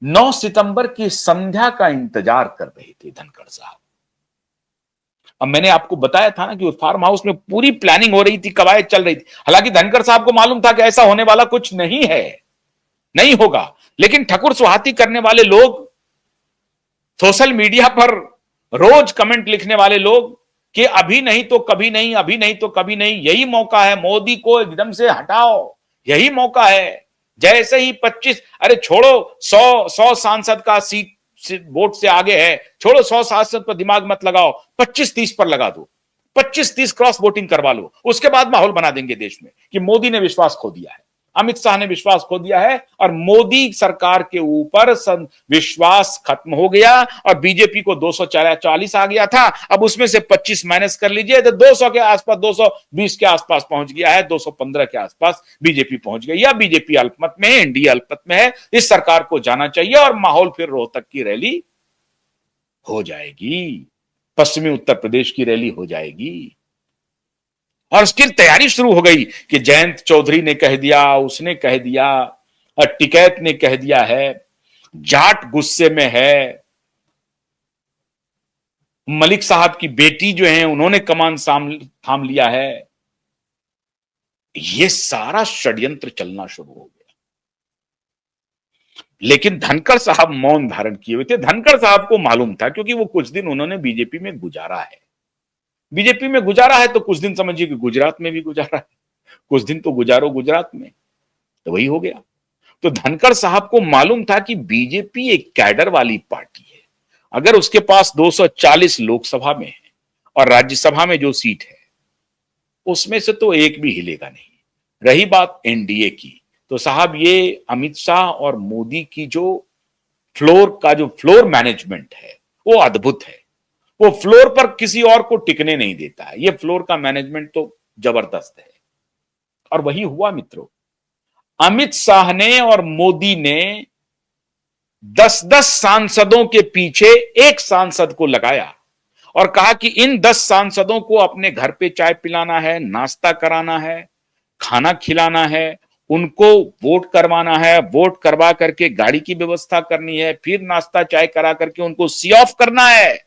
9 सितंबर की संध्या का इंतजार कर रहे थे धनखड़ साहब। अब मैंने आपको बताया था ना कि उस फार्म हाउस में पूरी प्लानिंग हो रही थी, कवायद चल रही थी। हालांकि धनखड़ साहब को मालूम था कि ऐसा होने वाला कुछ नहीं है, नहीं होगा, लेकिन ठकुर सुहाती करने वाले लोग, सोशल मीडिया पर रोज कमेंट लिखने वाले लोग कि अभी नहीं तो कभी नहीं, अभी नहीं तो कभी नहीं, यही मौका है, मोदी को एकदम से हटाओ, यही मौका है। जैसे ही 25, अरे छोड़ो, 100 सांसद का सीट वोट से आगे है, छोड़ो 100 सांसद पर दिमाग मत लगाओ, 25-30 पर लगा दो, 25-30 क्रॉस वोटिंग करवा लो, उसके बाद माहौल बना देंगे देश में कि मोदी ने विश्वास खो दिया है, अमित शाह ने विश्वास खो दिया है और मोदी सरकार के ऊपर विश्वास खत्म हो गया और बीजेपी को 240 आ गया था। अब उसमें से 25 माइनस कर लीजिए तो 200 के आसपास, 220 के आसपास पहुंच गया है, 215 के आसपास बीजेपी पहुंच गई। या बीजेपी अल्पमत में है, एनडीए अल्पमत में है, इस सरकार को जाना चाहिए और माहौल फिर रोहतक की रैली हो जाएगी, पश्चिमी उत्तर प्रदेश की रैली हो जाएगी। और उसकी तैयारी शुरू हो गई कि जयंत चौधरी ने कह दिया, उसने कह दिया, टिकैत ने कह दिया है, जाट गुस्से में है, मलिक साहब की बेटी जो है उन्होंने कमान थाम लिया है। ये सारा षड्यंत्र चलना शुरू हो गया, लेकिन धनखड़ साहब मौन धारण किए हुए थे। धनखड़ साहब को मालूम था, क्योंकि वो कुछ दिन उन्होंने बीजेपी में गुजारा है, बीजेपी में गुजारा है तो कुछ दिन समझिए कि गुजरात में भी गुजारा है, कुछ दिन तो गुजारो गुजरात में, तो वही हो गया। तो धनखड़ साहब को मालूम था कि बीजेपी एक कैडर वाली पार्टी है, अगर उसके पास 240 लोकसभा में है और राज्यसभा में जो सीट है उसमें से तो एक भी हिलेगा नहीं। रही बात एनडीए की, तो साहब ये अमित शाह और मोदी की जो फ्लोर मैनेजमेंट है वो अद्भुत है। वो फ्लोर पर किसी और को टिकने नहीं देता है, ये फ्लोर का मैनेजमेंट तो जबरदस्त है। और वही हुआ मित्रों, अमित शाह ने और मोदी ने 10-10 सांसदों के पीछे एक सांसद को लगाया और कहा कि इन 10 सांसदों को अपने घर पे चाय पिलाना है, नाश्ता कराना है, खाना खिलाना है, उनको वोट करवाना है, वोट करवा करके गाड़ी की व्यवस्था करनी है, फिर नाश्ता चाय करा करके उनको सी ऑफ करना है।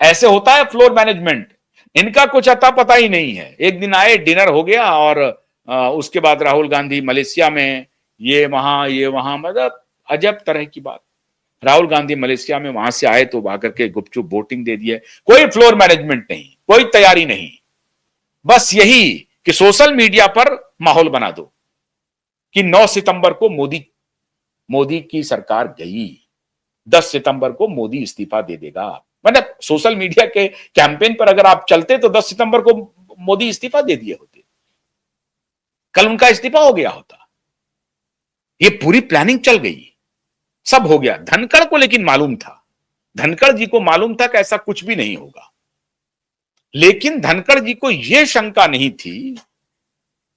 ऐसे होता है फ्लोर मैनेजमेंट। इनका कुछ अता पता ही नहीं है। एक दिन आए, डिनर हो गया और उसके बाद राहुल गांधी मलेशिया में, ये वहां, मतलब अजब तरह की बात। राहुल गांधी मलेशिया में, वहां से आए तो आकर के गुपचुप वोटिंग दे दिए, कोई फ्लोर मैनेजमेंट नहीं, कोई तैयारी नहीं, बस यही कि सोशल मीडिया पर माहौल बना दो कि 9 सितंबर को मोदी की सरकार गई, 10 सितंबर को मोदी इस्तीफा दे देगा। मतलब सोशल मीडिया के कैंपेन पर अगर आप चलते तो 10 सितंबर को मोदी इस्तीफा दे दिए होते, कल उनका इस्तीफा हो गया होता। ये पूरी प्लानिंग चल गई, सब हो गया। धनखड़ को लेकिन मालूम था, धनखड़ जी को मालूम था कि ऐसा कुछ भी नहीं होगा, लेकिन धनखड़ जी को यह शंका नहीं थी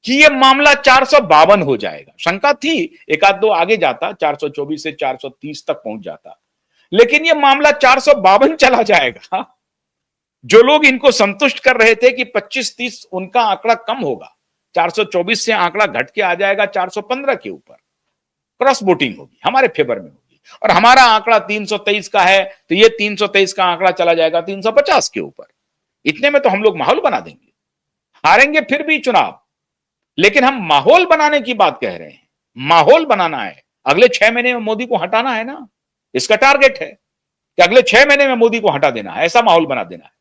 कि यह मामला 452 हो जाएगा। शंका थी, एक आध दो आगे जाता, 424 से 430 तक पहुंच जाता, लेकिन यह मामला 452 चला जाएगा। जो लोग इनको संतुष्ट कर रहे थे कि 25-30 उनका आंकड़ा कम होगा, 424 से आंकड़ा घट के आ जाएगा 415 के ऊपर, क्रॉस वोटिंग होगी, हमारे फेवर में होगी, और हमारा आंकड़ा 323 का है तो ये 323 का आंकड़ा चला जाएगा 350 के ऊपर। इतने में तो हम लोग माहौल बना देंगे, हारेंगे फिर भी चुनाव, लेकिन हम माहौल बनाने की बात कह रहे हैं। माहौल बनाना है, अगले 6 महीने में मोदी को हटाना है ना, इसका टारगेट है कि अगले 6 महीने में मोदी को हटा देना है, ऐसा माहौल बना देना है,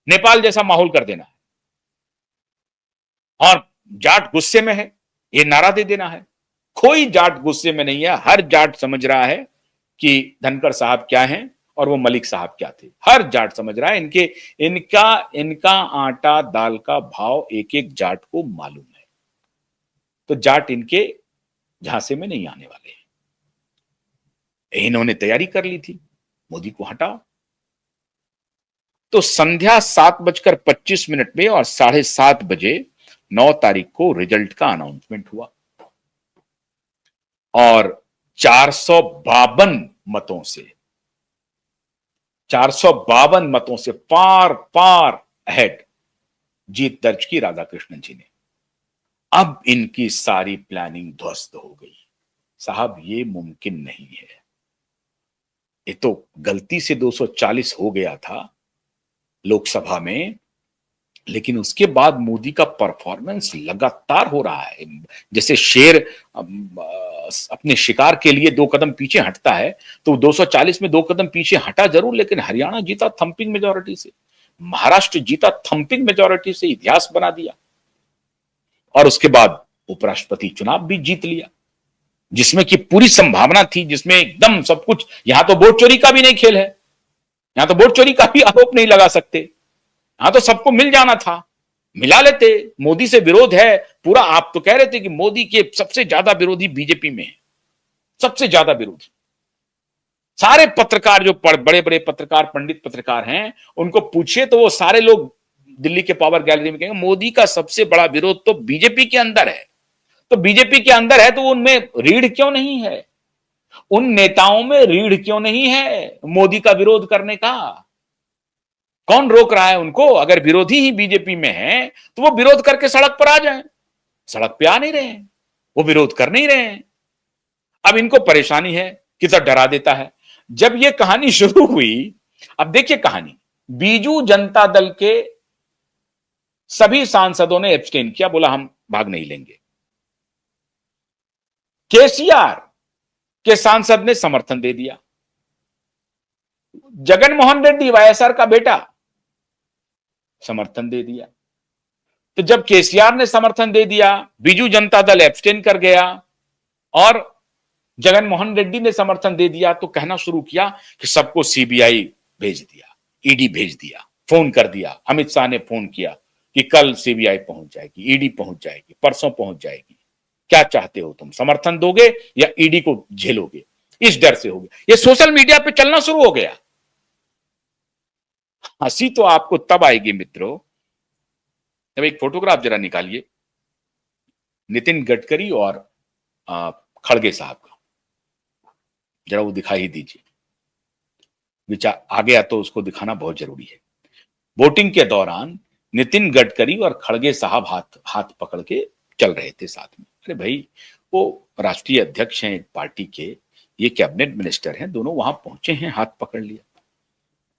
नेपाल जैसा माहौल कर देना है। और जाट गुस्से में है, ये नारा दे देना है। कोई जाट गुस्से में नहीं है, हर जाट समझ रहा है कि धनखड़ साहब क्या हैं और वो मलिक साहब क्या थे। हर जाट समझ रहा है, इनका आटा दाल का भाव एक एक जाट को मालूम है, तो जाट इनके झांसे में नहीं आने वाले हैं। इन्होंने तैयारी कर ली थी, मोदी को हटाओ। तो संध्या 7:25 में और 7:30 बजे 9 तारीख को रिजल्ट का अनाउंसमेंट हुआ और 452 मतों से 452 मतों से पार पार अहेड जीत दर्ज की राधाकृष्णन जी ने। अब इनकी सारी प्लानिंग ध्वस्त हो गई, साहब ये मुमकिन नहीं है। ये तो गलती से 240 हो गया था लोकसभा में, लेकिन उसके बाद मोदी का परफॉर्मेंस लगातार हो रहा है। जैसे शेर अपने शिकार के लिए 2 कदम पीछे हटता है, तो 240 में 2 कदम पीछे हटा जरूर, लेकिन हरियाणा जीता थंपिंग मेजोरिटी से, महाराष्ट्र जीता थंपिंग मेजोरिटी से, इतिहास बना दिया। और उसके बाद उपराष्ट्रपति चुनाव भी जीत लिया, जिसमें कि पूरी संभावना थी, जिसमें एकदम सब कुछ। यहां तो वोट चोरी का भी नहीं खेल है, यहां तो वोट चोरी का भी आरोप नहीं लगा सकते, यहां तो सबको मिल जाना था, मिला लेते। मोदी से विरोध है पूरा। आप तो कह रहे थे कि मोदी के सबसे ज्यादा विरोधी बीजेपी में है, सबसे ज्यादा विरोधी। सारे पत्रकार जो बड़े बड़े पत्रकार, पंडित पत्रकार हैं, उनको पूछिए तो वो सारे लोग दिल्ली के पावर गैलरी में कहेंगे मोदी का सबसे बड़ा विरोध तो बीजेपी के अंदर है। तो बीजेपी के अंदर है तो उनमें रीढ़ क्यों नहीं है, उन नेताओं में रीढ़ क्यों नहीं है मोदी का विरोध करने का? कौन रोक रहा है उनको? अगर विरोधी ही बीजेपी में है तो वो विरोध करके सड़क पर आ जाएं। सड़क पे आ नहीं रहे हैं, वो विरोध कर नहीं रहे हैं। अब इनको परेशानी है, कितना डरा देता है। जब ये कहानी शुरू हुई, अब देखिए कहानी, बीजू जनता दल के सभी सांसदों ने एब्सटेन किया, बोला हम भाग नहीं लेंगे। केसीआर के सांसद ने समर्थन दे दिया। जगनमोहन रेड्डी वाईएसआर का बेटा समर्थन दे दिया। तो जब केसीआर ने समर्थन दे दिया, बीजू जनता दल एब्सटेन कर गया और जगनमोहन रेड्डी ने समर्थन दे दिया, तो कहना शुरू किया कि सबको सीबीआई भेज दिया, ईडी भेज दिया, फोन कर दिया। अमित शाह ने फोन किया कि कल सीबीआई पहुंच जाएगी, ईडी पहुंच जाएगी, परसों पहुंच जाएगी। क्या चाहते हो तुम, समर्थन दोगे या ईडी को झेलोगे? इस डर से हो गया। ये सोशल मीडिया पे चलना शुरू हो गया। हंसी तो आपको तब आएगी मित्रों, जब एक फोटोग्राफ जरा निकालिए नितिन गडकरी और खड़गे साहब का, जरा वो दिखाई दीजिए। विचार आ गया तो उसको दिखाना बहुत जरूरी है। वोटिंग के दौरान नितिन गडकरी और खड़गे साहब हाथ पकड़ के चल रहे थे साथ में। अरे भाई, वो राष्ट्रीय अध्यक्ष हैं एक पार्टी के, ये कैबिनेट मिनिस्टर हैं, दोनों वहां पहुंचे हैं, हाथ पकड़ लिया।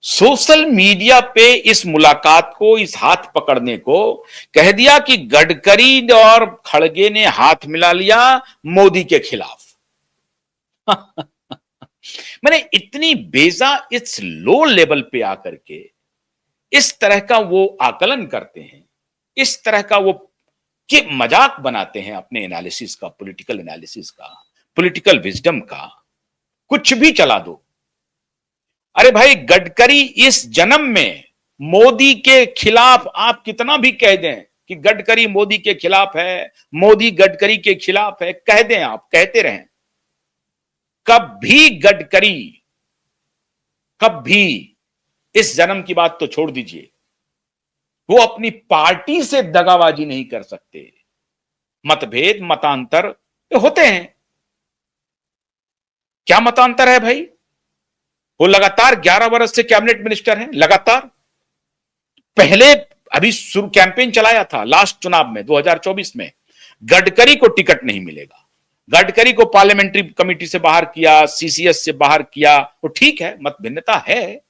सोशल मीडिया पे इस मुलाकात को, इस हाथ पकड़ने को कह दिया कि गडकरी और खड़गे ने हाथ मिला लिया मोदी के खिलाफ। मैंने इतनी बेजा, इस लो लेवल पे आकर के इस तरह का वो आकलन करते हैं, इस तरह का वो कि मजाक बनाते हैं अपने एनालिसिस का, पॉलिटिकल एनालिसिस का, पॉलिटिकल विजडम का, कुछ भी चला दो। अरे भाई, गडकरी इस जन्म में मोदी के खिलाफ, आप कितना भी कह दें कि गडकरी मोदी के खिलाफ है, मोदी गडकरी के खिलाफ है, कह दें, आप कहते रहें, कभी गडकरी, कभी इस जन्म की बात तो छोड़ दीजिए, वो अपनी पार्टी से दगाबाजी नहीं कर सकते। मतभेद, मतांतर होते हैं। क्या मतांतर है भाई? वो लगातार 11 वर्ष से कैबिनेट मिनिस्टर हैं, लगातार। पहले अभी शुरू कैंपेन चलाया था लास्ट चुनाव में 2024 में, गडकरी को टिकट नहीं मिलेगा, गडकरी को पार्लियामेंट्री कमेटी से बाहर किया, सीसीएस से बाहर किया। तो ठीक है, मत भिन्नता है,